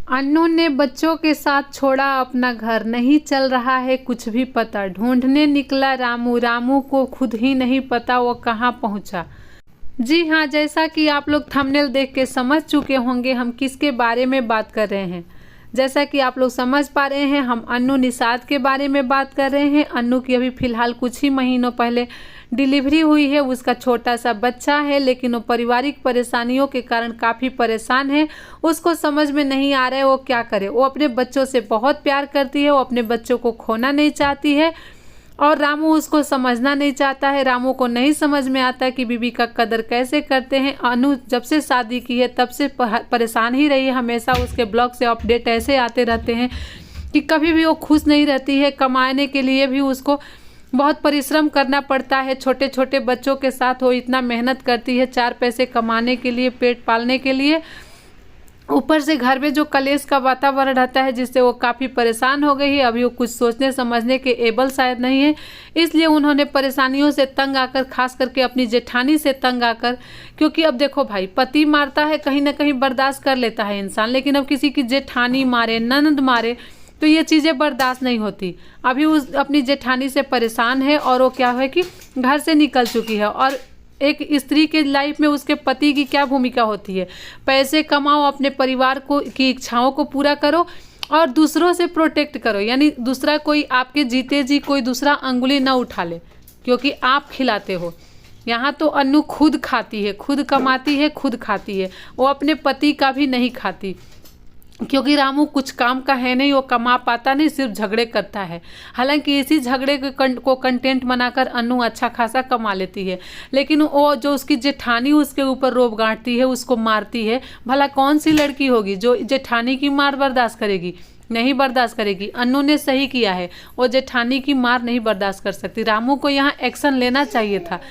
अन्नू ने बच्चों के साथ छोड़ा अपना घर, नहीं चल रहा है कुछ भी पता। ढूंढने निकला रामू, रामू को खुद ही नहीं पता वो कहाँ पहुँचा। जी हाँ, जैसा कि आप लोग थंबनेल देख के समझ चुके होंगे हम किसके बारे में बात कर रहे हैं। जैसा कि आप लोग समझ पा रहे हैं, हम अन्नू निषाद के बारे में बात कर रहे हैं। अन्नू की अभी फ़िलहाल कुछ ही महीनों पहले डिलीवरी हुई है। उसका छोटा सा बच्चा है, लेकिन वो पारिवारिक परेशानियों के कारण काफ़ी परेशान है। उसको समझ में नहीं आ रहा है वो क्या करे। वो अपने बच्चों से बहुत प्यार करती है, वो अपने बच्चों को खोना नहीं चाहती है और रामू उसको समझना नहीं चाहता है। रामू को नहीं समझ में आता है कि बीवी का कदर कैसे करते हैं। अनु जब से शादी की है तब से परेशान ही रही है। हमेशा उसके ब्लॉग से अपडेट ऐसे आते रहते हैं कि कभी भी वो खुश नहीं रहती है। कमाने के लिए भी उसको बहुत परिश्रम करना पड़ता है। छोटे छोटे बच्चों के साथ वो इतना मेहनत करती है 4 पैसे कमाने के लिए, पेट पालने के लिए। ऊपर से घर में जो कलेश का वातावरण रहता है जिससे वो काफ़ी परेशान हो गई है। अभी वो कुछ सोचने समझने के एबल शायद नहीं है, इसलिए उन्होंने परेशानियों से तंग आकर, खास करके अपनी जेठानी से तंग आकर, क्योंकि अब देखो भाई, पति मारता है कहीं ना कहीं बर्दाश्त कर लेता है इंसान, लेकिन अब किसी की जेठानी मारे, ननद मारे तो ये चीज़ें बर्दाश्त नहीं होती। अभी उस अपनी जेठानी से परेशान है और वो क्या है कि घर से निकल चुकी है। और एक स्त्री के लाइफ में उसके पति की क्या भूमिका होती है? पैसे कमाओ, अपने परिवार को की इच्छाओं को पूरा करो और दूसरों से प्रोटेक्ट करो। यानी दूसरा कोई आपके जीते जी कोई दूसरा अंगुली ना उठा ले, क्योंकि आप खिलाते हो। यहाँ तो अन्नू खुद खाती है, खुद कमाती है, खुद खाती है। वो अपने पति का भी नहीं खाती, क्योंकि रामू कुछ काम का है नहीं, वो कमा पाता नहीं, सिर्फ झगड़े करता है। हालांकि इसी झगड़े को कंटेंट बनाकर अन्नू अच्छा खासा कमा लेती है, लेकिन वो जो उसकी जेठानी उसके ऊपर रोब गांठती है, उसको मारती है। भला कौन सी लड़की होगी जो जेठानी की मार बर्दाश्त करेगी? नहीं बर्दाश्त करेगी। अन्नू ने सही किया है, वो जेठानी की मार नहीं बर्दाश्त कर सकती। रामू को यहाँ एक्शन लेना चाहिए था।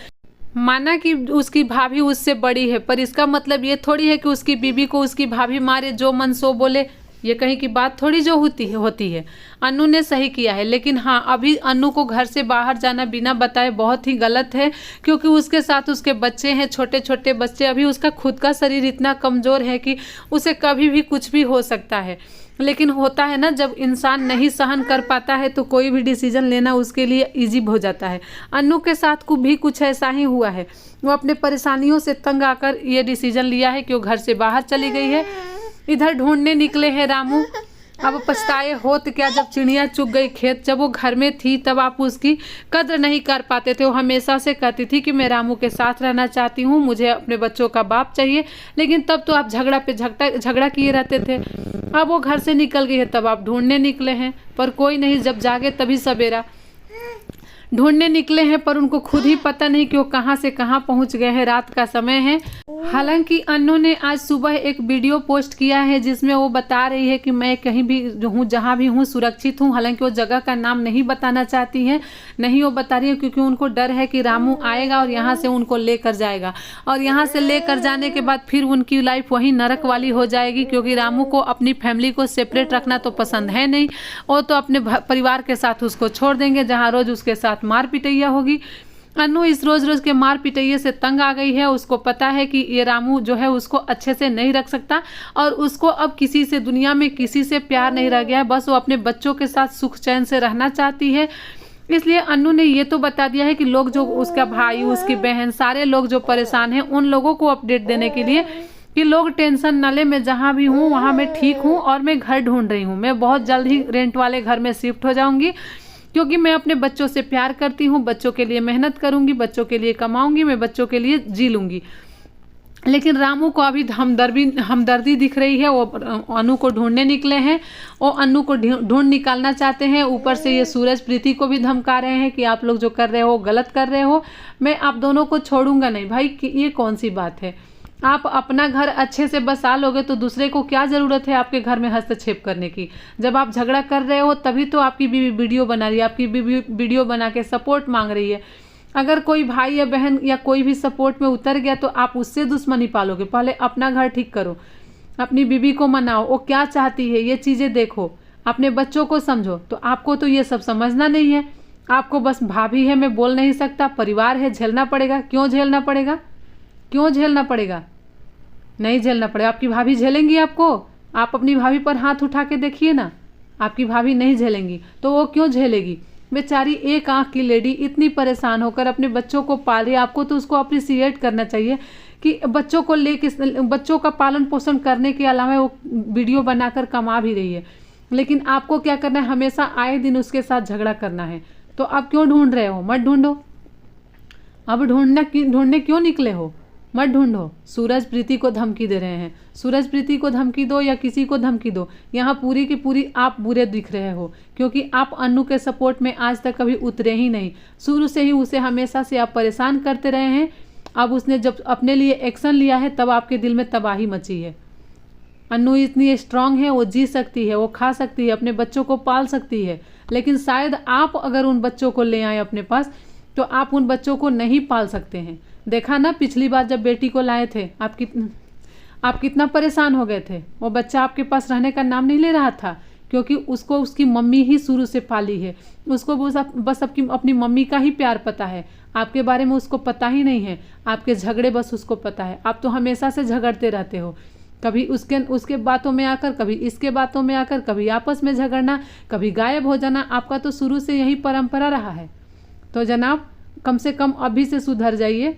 माना कि उसकी भाभी उससे बड़ी है, पर इसका मतलब ये थोड़ी है कि उसकी बीबी को उसकी भाभी मारे, जो मन सो बोले। ये कहीं की बात थोड़ी जो होती है। अन्नू ने सही किया है, लेकिन हाँ, अभी अन्नू को घर से बाहर जाना बिना बताए बहुत ही गलत है, क्योंकि उसके साथ उसके बच्चे हैं, छोटे छोटे बच्चे। अभी उसका खुद का शरीर इतना कमज़ोर है कि उसे कभी भी कुछ भी हो सकता है। लेकिन होता है ना, जब इंसान नहीं सहन कर पाता है तो कोई भी डिसीजन लेना उसके लिए इजी हो जाता है। अन्नू के साथ को भी कुछ ऐसा ही हुआ है। वो अपने परेशानियों से तंग आकर ये डिसीजन लिया है कि वो घर से बाहर चली गई है। इधर ढूंढने निकले हैं रामू। अब पछताए होत क्या, जब चिड़िया चुग गई खेत। जब वो घर में थी तब आप उसकी कद्र नहीं कर पाते थे। वो हमेशा से कहती थी कि मैं रामू के साथ रहना चाहती हूँ, मुझे अपने बच्चों का बाप चाहिए, लेकिन तब तो आप झगड़ा पे झगड़ा किए रहते थे। अब वो घर से निकल गई है तब आप ढूंढने निकले हैं, पर कोई नहीं। जब जागे तभी सवेरा। ढूंढने निकले हैं पर उनको खुद ही पता नहीं कि वो कहाँ से कहाँ पहुँच गए हैं। रात का समय है। हालांकि अन्नू ने आज सुबह एक वीडियो पोस्ट किया है जिसमें वो बता रही है कि मैं कहीं भी हूँ, जहाँ भी हूँ, सुरक्षित हूँ। हालांकि वो जगह का नाम नहीं बताना चाहती हैं, नहीं वो बता रही है, क्योंकि उनको डर है कि रामू आएगा और यहाँ से उनको लेकर जाएगा, और यहाँ से लेकर जाने के बाद फिर उनकी लाइफ वही नरक वाली हो जाएगी। क्योंकि रामू को अपनी फैमिली को सेपरेट रखना तो पसंद है नहीं, वो तो अपने परिवार के साथ उसको छोड़ देंगे, जहाँ रोज़ उसके साथ मार पिटैया होगी। अन्नू इस रोज रोज के मार पिटैये से तंग आ गई है। उसको पता है कि ये रामू जो है उसको अच्छे से नहीं रख सकता, और उसको अब किसी से, दुनिया में किसी से प्यार नहीं रह गया है। बस वो अपने बच्चों के साथ सुख चैन से रहना चाहती है। इसलिए अन्नू ने ये तो बता दिया है कि लोग जो उसका भाई, उसकी बहन, सारे लोग जो परेशान हैं, उन लोगों को अपडेट देने के लिए कि लोग टेंशन न ले, मैं जहाँ भी हूँ वहाँ मैं ठीक हूँ और मैं घर ढूंढ रही हूँ। मैं बहुत जल्द ही रेंट वाले घर में शिफ्ट हो जाऊँगी, क्योंकि मैं अपने बच्चों से प्यार करती हूँ, बच्चों के लिए मेहनत करूँगी, बच्चों के लिए कमाऊँगी, मैं बच्चों के लिए जी लूँगी। लेकिन रामू को अभी हमदर्दी दिख रही है। वो अनु को ढूंढने निकले हैं, वो अनु को ढूंढ निकालना चाहते हैं। ऊपर से ये सूरज प्रीति को भी धमका रहे हैं कि आप लोग जो कर रहे हो गलत कर रहे हो, मैं आप दोनों को छोड़ूंगा नहीं। भाई ये कौन सी बात है? आप अपना घर अच्छे से बसा लोगे तो दूसरे को क्या ज़रूरत है आपके घर में हस्तक्षेप करने की? जब आप झगड़ा कर रहे हो तभी तो आपकी बीवी वीडियो बना रही है, आपकी बीवी वीडियो बना के सपोर्ट मांग रही है। अगर कोई भाई या बहन या कोई भी सपोर्ट में उतर गया तो आप उससे दुश्मनी पालोगे। पहले अपना घर ठीक करो, अपनी बीवी को मनाओ, वो क्या चाहती है ये चीज़ें देखो, अपने बच्चों को समझो। तो आपको तो ये सब समझना नहीं है। आपको बस भाभी है मैं बोल नहीं सकता, परिवार है झेलना पड़ेगा। क्यों झेलना पड़ेगा? क्यों झेलना पड़ेगा? नहीं झेलना पड़ेगा। आपकी भाभी झेलेंगी आपको? आप अपनी भाभी पर हाथ उठा के देखिए ना, आपकी भाभी नहीं झेलेंगी तो वो क्यों झेलेगी? बेचारी एक आंख की लेडी इतनी परेशान होकर अपने बच्चों को पाल रही है। आपको तो उसको अप्रिसिएट करना चाहिए कि बच्चों को लेके, बच्चों का पालन पोषण करने के अलावा वो वीडियो बनाकर कमा भी रही है। लेकिन आपको क्या करना है, हमेशा आए दिन उसके साथ झगड़ा करना है। तो आप क्यों ढूंढ रहे हो? मत ढूंढो। अब ढूंढने क्यों निकले हो? मत ढूंढो। सूरज प्रीति को धमकी दे रहे हैं। सूरज प्रीति को धमकी दो या किसी को धमकी दो, यहाँ पूरी की पूरी आप बुरे दिख रहे हो, क्योंकि आप अन्नू के सपोर्ट में आज तक कभी उतरे ही नहीं। शुरू से ही उसे हमेशा से आप परेशान करते रहे हैं। अब उसने जब अपने लिए एक्शन लिया है तब आपके दिल में तबाही मची है। अन्नू इतनी स्ट्रांग है, वो जी सकती है, वो खा सकती है, अपने बच्चों को पाल सकती है। लेकिन शायद आप अगर उन बच्चों को ले आए अपने पास तो आप उन बच्चों को नहीं पाल सकते हैं। देखा ना पिछली बार जब बेटी को लाए थे, आप कितना परेशान हो गए थे। वो बच्चा आपके पास रहने का नाम नहीं ले रहा था, क्योंकि उसको उसकी मम्मी ही शुरू से पाली है। उसको बस अपनी मम्मी का ही प्यार पता है, आपके बारे में उसको पता ही नहीं है। आपके झगड़े बस उसको पता है। आप तो हमेशा से झगड़ते रहते हो, कभी उसके बातों में आकर, कभी इसके बातों में आकर, कभी आपस में झगड़ना, कभी गायब हो जाना। आपका तो शुरू से यही परंपरा रहा है। तो जनाब कम से कम अभी से सुधर जाइए,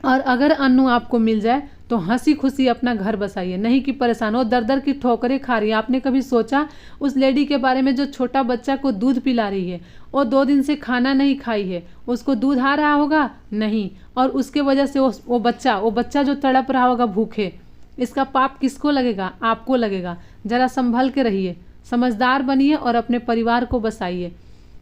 और अगर अन्नू आपको मिल जाए तो हंसी खुशी अपना घर बसाइए, नहीं कि परेशान हो। दर दर की ठोकरें खा रही है। आपने कभी सोचा उस लेडी के बारे में जो छोटा बच्चा को दूध पिला रही है? वो 2 दिन से खाना नहीं खाई है, उसको दूध आ रहा होगा नहीं, और उसके वजह से वो बच्चा जो तड़प रहा होगा भूखे। इसका पाप किसको लगेगा? आपको लगेगा। जरा संभल के रहिए, समझदार बनिए और अपने परिवार को बसाइए।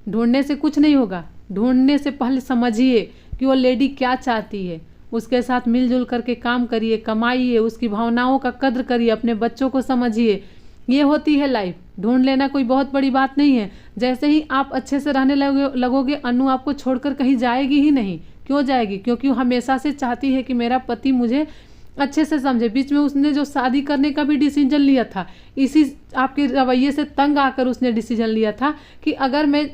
ढूंढने से कुछ नहीं होगा, ढूंढने से पहले समझिए कि वो लेडी क्या चाहती है। उसके साथ मिलजुल करके काम करिए, कमाइए, उसकी भावनाओं का कद्र करिए, अपने बच्चों को समझिए। ये होती है लाइफ। ढूंढ लेना कोई बहुत बड़ी बात नहीं है। जैसे ही आप अच्छे से रहने लगोगे, अन्नू आपको छोड़कर कहीं जाएगी ही नहीं। क्यों जाएगी? क्योंकि वो हमेशा से चाहती है कि मेरा पति मुझे अच्छे से समझे। बीच में उसने जो शादी करने का भी डिसीजन लिया था, इसी आपके रवैये से तंग आकर उसने डिसीजन लिया था कि अगर मैं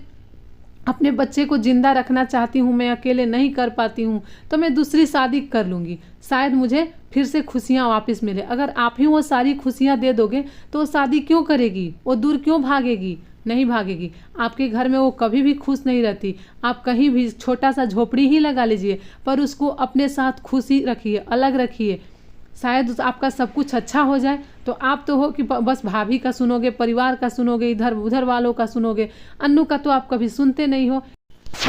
अपने बच्चे को जिंदा रखना चाहती हूँ, मैं अकेले नहीं कर पाती हूँ, तो मैं दूसरी शादी कर लूँगी, शायद मुझे फिर से खुशियाँ वापस मिले। अगर आप ही वो सारी खुशियाँ दे दोगे तो वो शादी क्यों करेगी? वो दूर क्यों भागेगी? नहीं भागेगी। आपके घर में वो कभी भी खुश नहीं रहती। आप कहीं भी छोटा सा झोपड़ी ही लगा लीजिए, पर उसको अपने साथ खुशी रखिए, अलग रखिए। शायद आपका सब कुछ अच्छा हो जाए। तो आप तो हो कि बस भाभी का सुनोगे, परिवार का सुनोगे, इधर उधर वालों का सुनोगे। अन्नू का तो आप कभी सुनते नहीं हो।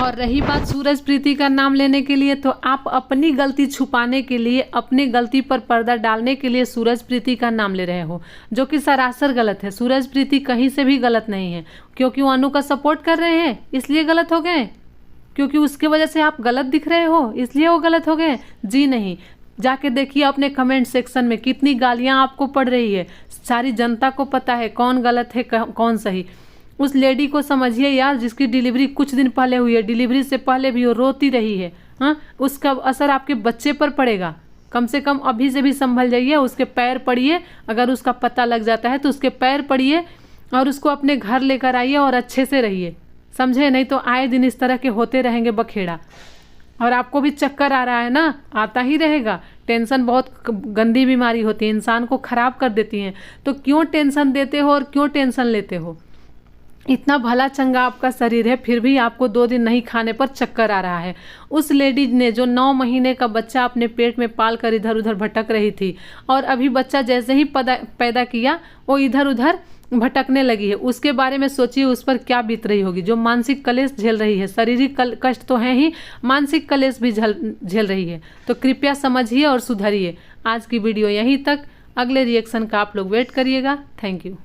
और रही बात सूरज प्रीति का नाम लेने के लिए, तो आप अपनी गलती छुपाने के लिए, अपनी गलती पर पर्दा डालने के लिए सूरज प्रीति का नाम ले रहे हो, जो कि सरासर गलत है। सूरज प्रीति कहीं से भी गलत नहीं है, क्योंकि वो अन्नू का सपोर्ट कर रहे हैं इसलिए गलत हो गए, क्योंकि उसके वजह से आप गलत दिख रहे हो इसलिए वो गलत हो गए? जी नहीं। जाके देखिए अपने कमेंट सेक्शन में कितनी गालियां आपको पड़ रही है। सारी जनता को पता है कौन गलत है कौन सही। उस लेडी को समझिए यार, जिसकी डिलीवरी कुछ दिन पहले हुई है, डिलीवरी से पहले भी वो रोती रही है। हाँ, उसका असर आपके बच्चे पर पड़ेगा। कम से कम अभी से भी संभल जाइए, उसके पैर पड़िए। अगर उसका पता लग जाता है तो उसके पैर पड़िए और उसको अपने घर लेकर आइए और अच्छे से रहिए, समझे? नहीं तो आए दिन इस तरह के होते रहेंगे बखेड़ा। और आपको भी चक्कर आ रहा है ना, आता ही रहेगा। टेंशन बहुत गंदी बीमारी होती है, इंसान को ख़राब कर देती है। तो क्यों टेंशन देते हो और क्यों टेंशन लेते हो? इतना भला चंगा आपका शरीर है, फिर भी आपको 2 दिन नहीं खाने पर चक्कर आ रहा है। उस लेडीज ने जो 9 महीने का बच्चा अपने पेट में पाल कर इधर उधर भटक रही थी, और अभी बच्चा जैसे ही पैदा किया वो इधर उधर भटकने लगी है। उसके बारे में सोचिए, उस पर क्या बीत रही होगी। जो मानसिक कलेश झेल रही है, शारीरिक कष्ट तो है ही, मानसिक कलेश भी झेल रही है। तो कृपया समझिए और सुधरिए। आज की वीडियो यहीं तक, अगले रिएक्शन का आप लोग वेट करिएगा। Thank you.